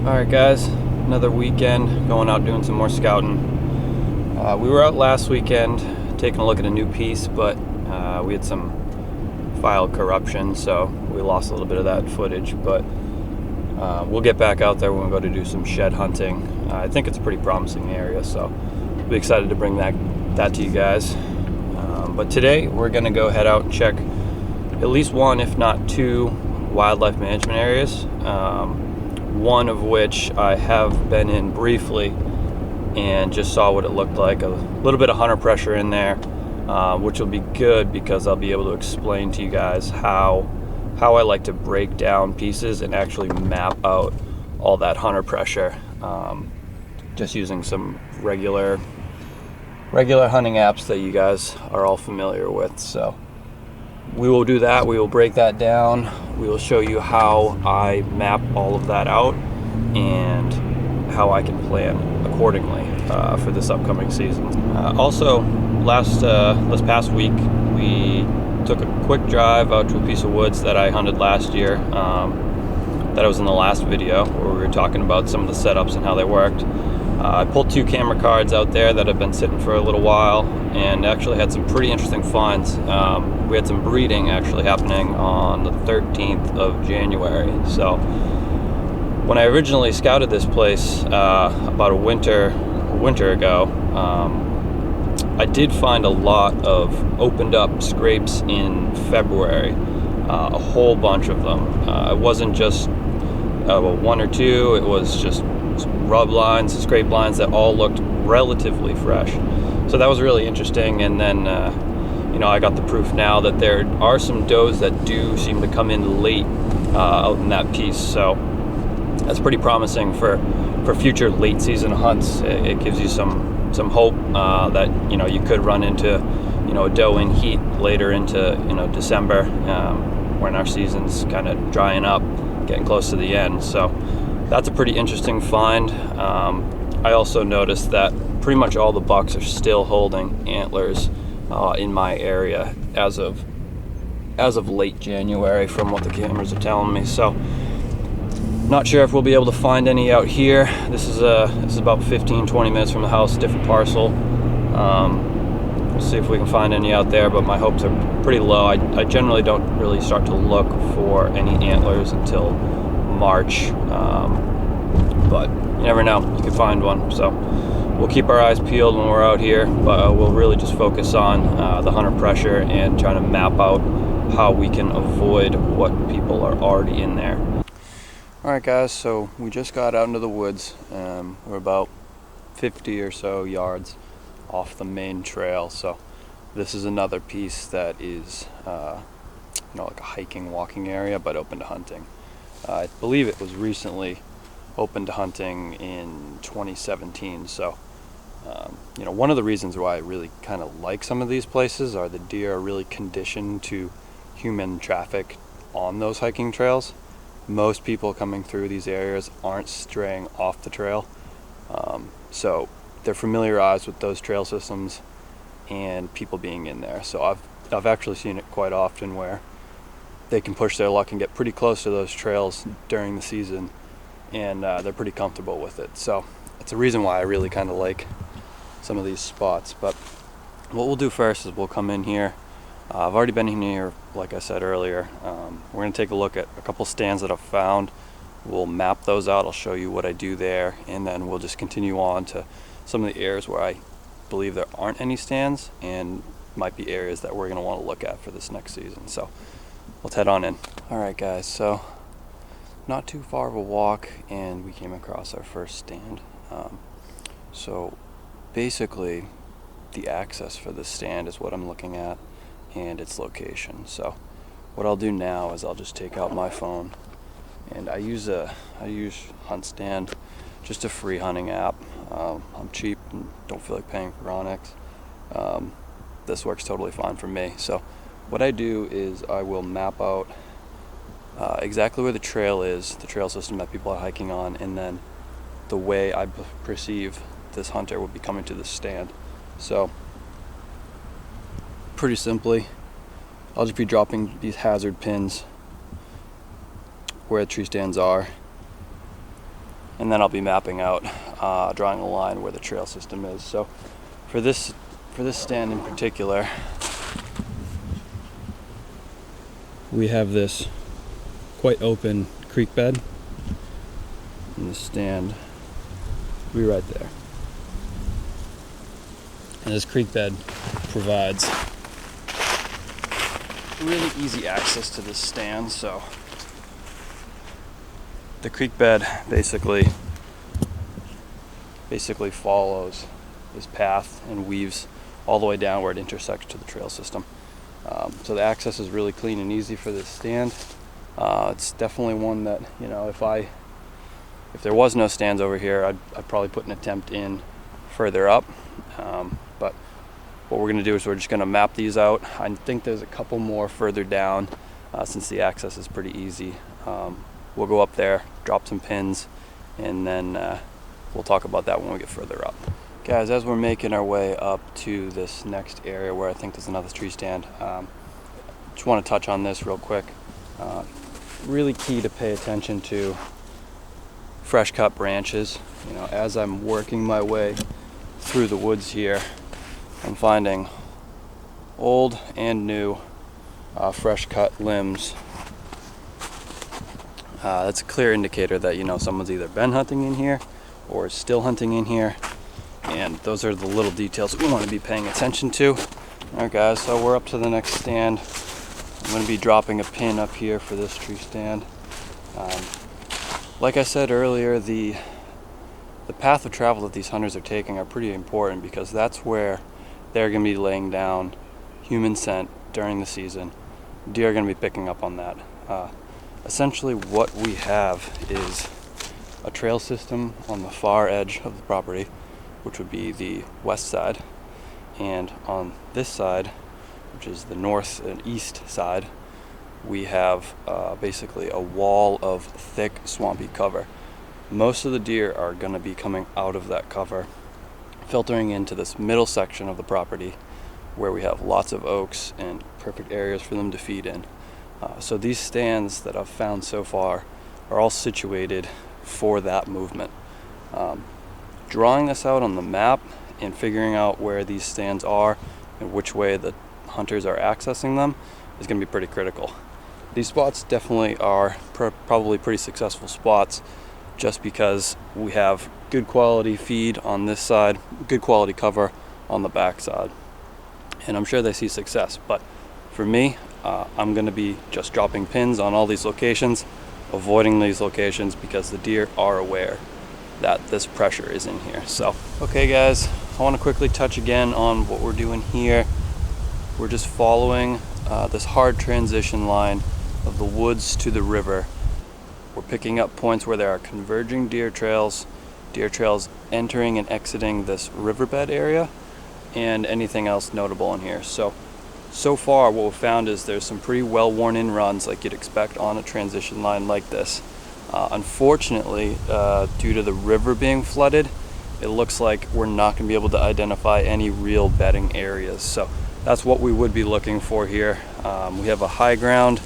Alright guys, another weekend going out doing some more scouting. We were out last weekend taking a look at a new piece, but we had some file corruption, so we lost a little bit of that footage, but we'll get back out there when we go to do some shed hunting. I think it's a pretty promising area, so I'll be excited to bring that to you guys. But today we're going to go head out and check at least one, if not two, wildlife management areas. One of which I have been in briefly and just saw what it looked like. A little bit of hunter pressure in there, which will be good because I'll be able to explain to you guys how I like to break down pieces and actually map out all that hunter pressure, just using some regular hunting apps that you guys are all familiar with. So we will do that. We will break that down. We will show you how I map all of that out and how I can plan accordingly for this upcoming season. Also, this past week, we took a quick drive out to a piece of woods that I hunted last year. That was in the last video where we were talking about some of the setups and how they worked. I pulled 2 camera cards out there that have been sitting for a little while and actually had some pretty interesting finds. We had some breeding actually happening on the 13th of January. So when I originally scouted this place about a winter ago, I did find a lot of opened up scrapes in February, a whole bunch of them. It wasn't just 1 or 2, it was just rub lines, scrape lines that all looked relatively fresh. So that was really interesting. And then I got the proof now that there are some does that do seem to come in late out in that piece. So that's pretty promising for future late season hunts. It gives you some hope that you could run into a doe in heat later into December, when our season's kind of drying up, getting close to the end. So that's a pretty interesting find. I also noticed that pretty much all the bucks are still holding antlers in my area as of late January, from what the cameras are telling me. So not sure if we'll be able to find any out here. This is about 15-20 minutes from the house, different parcel. We'll see if we can find any out there, but my hopes are pretty low. I generally don't really start to look for any antlers until March, but you never know, you can find one. So we'll keep our eyes peeled when we're out here, but we'll really just focus on the hunter pressure and trying to map out how we can avoid what people are already in there. Alright guys, so we just got out into the woods. We're about 50 or so yards off the main trail. So this is another piece that is like a hiking, walking area, but open to hunting. I believe it was recently open to hunting in 2017. So one of the reasons why I really kind of like some of these places are the deer are really conditioned to human traffic on those hiking trails. Most people coming through these areas aren't straying off the trail, so they're familiarized with those trail systems and people being in there. So I've actually seen it quite often where they can push their luck and get pretty close to those trails during the season, and they're pretty comfortable with it. So it's a reason why I really kind of like some of these spots. But what we'll do first is we'll come in here. I've already been in here, like I said earlier. We're going to take a look at a couple stands that I've found. We'll map those out. I'll show you what I do there, and then we'll just continue on to some of the areas where I believe there aren't any stands and might be areas that we're going to want to look at for this next season. So let's head on in. Alright guys, so not too far of a walk and we came across our first stand. So basically the access for this stand is what I'm looking at, and its location. So what I'll do now is I'll just take out my phone, and I use HuntStand, just a free hunting app. I'm cheap and don't feel like paying for Onyx. This works totally fine for me. So what I do is I will map out exactly where the trail is, the trail system that people are hiking on, and then the way I perceive this hunter will be coming to the stand. So pretty simply, I'll just be dropping these hazard pins where the tree stands are, and then I'll be mapping out, drawing a line where the trail system is. So for this stand in particular, we have this quite open creek bed, and the stand will be right there. And this creek bed provides really easy access to this stand. So the creek bed basically follows this path and weaves all the way down where it intersects to the trail system. So the access is really clean and easy for this stand. It's definitely one that, you know, if there was no stands over here, I'd probably put an attempt in further up. But what we're going to do is we're just going to map these out. I think there's a couple more further down, since the access is pretty easy. We'll go up there, drop some pins, and then we'll talk about that when we get further up. Guys, as we're making our way up to this next area where I think there's another tree stand, just want to touch on this real quick. Really key to pay attention to fresh cut branches. You know, as I'm working my way through the woods here, I'm finding old and new fresh cut limbs. That's a clear indicator that, you know, someone's either been hunting in here or is still hunting in here, and those are the little details we want to be paying attention to. Alright guys, so we're up to the next stand. I'm going to be dropping a pin up here for this tree stand. Like I said earlier, the path of travel that these hunters are taking are pretty important, because that's where they're going to be laying down human scent during the season. Deer are going to be picking up on that. Essentially what we have is a trail system on the far edge of the property, which would be the west side, and on this side, which is the north and east side, we have basically a wall of thick swampy cover. Most of the deer are going to be coming out of that cover, filtering into this middle section of the property where we have lots of oaks and perfect areas for them to feed in. So these stands that I've found so far are all situated for that movement. Drawing this out on the map and figuring out where these stands are and which way the hunters are accessing them is going to be pretty critical. These spots definitely are probably pretty successful spots, just because we have good quality feed on this side, good quality cover on the back side, and I'm sure they see success. But for me, I'm going to be just dropping pins on all these locations, avoiding these locations, because the deer are aware that this pressure is in here. So, okay guys, I want to quickly touch again on what we're doing here. We're just following this hard transition line of the woods to the river. We're picking up points where there are converging deer trails entering and exiting this riverbed area, and anything else notable in here. So far what we've found is there's some pretty well worn in runs like you'd expect on a transition line like this. Unfortunately, due to the river being flooded, it looks like we're not going to be able to identify any real bedding areas. So that's what we would be looking for here. We have a high ground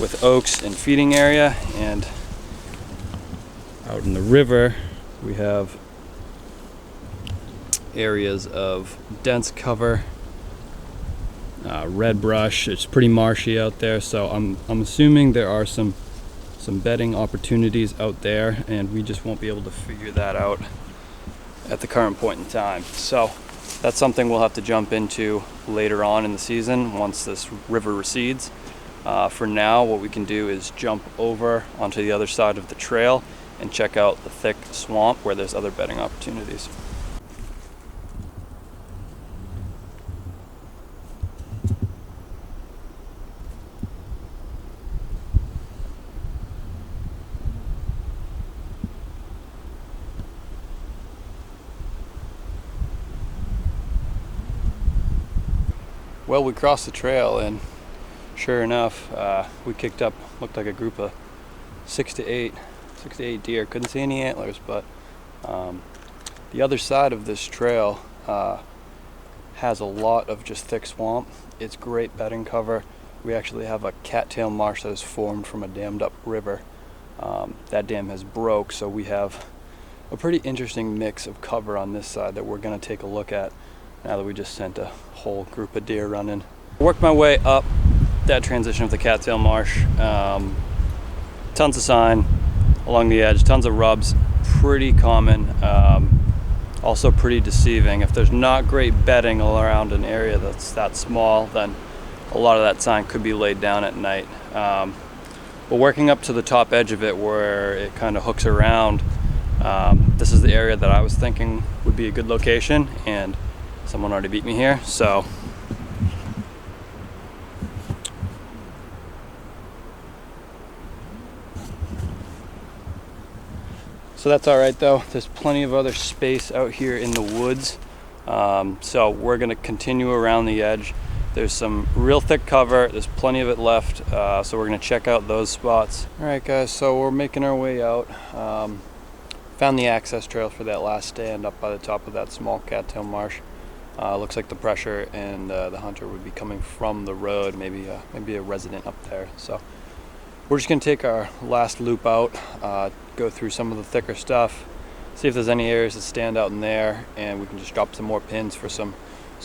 with oaks and feeding area, and out in the river we have areas of dense cover, red brush. It's pretty marshy out there, so I'm assuming there are some bedding opportunities out there, and we just won't be able to figure that out at the current point in time. So that's something we'll have to jump into later on in the season once this river recedes. For now, what we can do is jump over onto the other side of the trail and check out the thick swamp where there's other bedding opportunities. Well, we crossed the trail, and sure enough, we kicked up, looked like a group of 6 to 8 deer. Couldn't see any antlers, but the other side of this trail has a lot of just thick swamp. It's great bedding cover. We actually have a cattail marsh that is formed from a dammed up river. That dam has broke, so we have a pretty interesting mix of cover on this side that we're going to take a look at now that we just sent a whole group of deer running. Worked my way up that transition of the cattail marsh. Tons of sign along the edge, tons of rubs, pretty common, also pretty deceiving. If there's not great bedding all around an area that's that small, then a lot of that sign could be laid down at night. But working up to the top edge of it where it kind of hooks around, this is the area that I was thinking would be a good location, and someone already beat me here, so that's all right though. There's plenty of other space out here in the woods, so we're gonna continue around the edge. There's some real thick cover, there's plenty of it left, so we're gonna check out those spots. All right guys, so we're making our way out. Found the access trail for that last stand up by the top of that small cattail marsh. Looks like the pressure and the hunter would be coming from the road, maybe a resident up there. So we're just gonna take our last loop out, go through some of the thicker stuff, see if there's any areas that stand out in there, and we can just drop some more pins for some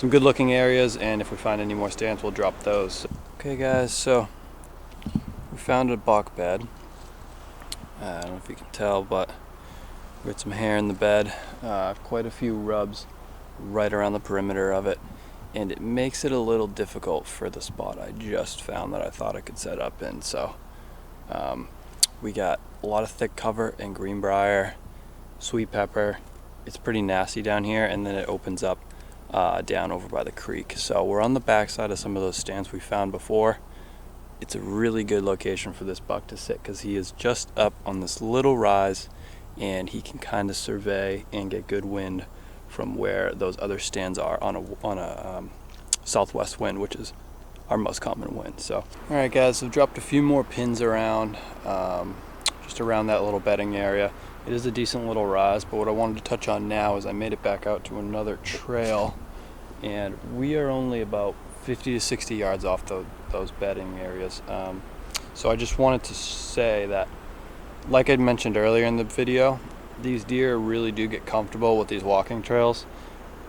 good looking areas, and if we find any more stands, we'll drop those. Okay guys, so we found a buck bed. I don't know if you can tell, but we got some hair in the bed, quite a few rubs right around the perimeter of it, and it makes it a little difficult for the spot I just found that I thought I could set up in. So we got a lot of thick cover and greenbrier, sweet pepper. It's pretty nasty down here, and then it opens up down over by the creek. So we're on the backside of some of those stands we found before. It's a really good location for this buck to sit because he is just up on this little rise, and he can kind of survey and get good wind from where those other stands are on a southwest wind, which is our most common wind. So all right guys, I've dropped a few more pins around, just around that little bedding area. It is a decent little rise, but what I wanted to touch on now is I made it back out to another trail, and we are only about 50 to 60 yards off those bedding areas. So I just wanted to say that, like I mentioned earlier in the video, these deer really do get comfortable with these walking trails.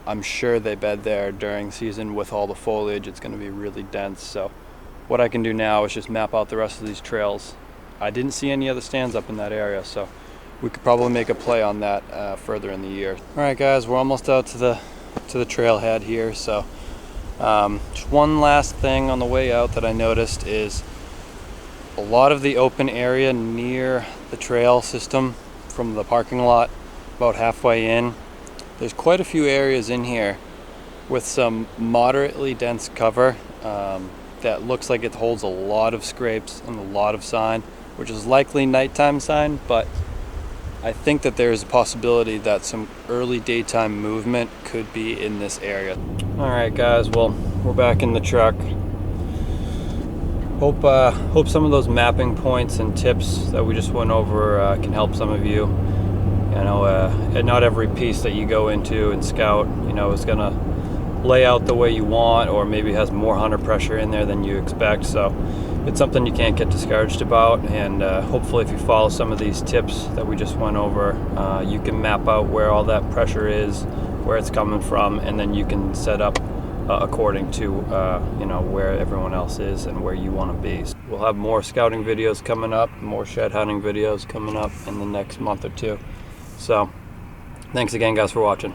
I'm sure they bed there during season with all the foliage. It's going to be really dense. So what I can do now is just map out the rest of these trails. I didn't see any other stands up in that area, so we could probably make a play on that further in the year. All right guys, we're almost out to the trailhead here. So just one last thing on the way out that I noticed is a lot of the open area near the trail system from the parking lot, about halfway in, there's quite a few areas in here with some moderately dense cover that looks like it holds a lot of scrapes and a lot of sign, which is likely nighttime sign, but I think that there's a possibility that some early daytime movement could be in this area. All right guys, well, we're back in the truck. Hope some of those mapping points and tips that we just went over can help some of you. You know, and not every piece that you go into and scout, you know, is gonna lay out the way you want, or maybe has more hunter pressure in there than you expect. So it's something you can't get discouraged about, and hopefully if you follow some of these tips that we just went over, you can map out where all that pressure is, where it's coming from, and then you can set up according to you know, where everyone else is and where you want to be. We'll have more scouting videos coming up, more shed hunting videos coming up in the next month or two. So thanks again guys for watching.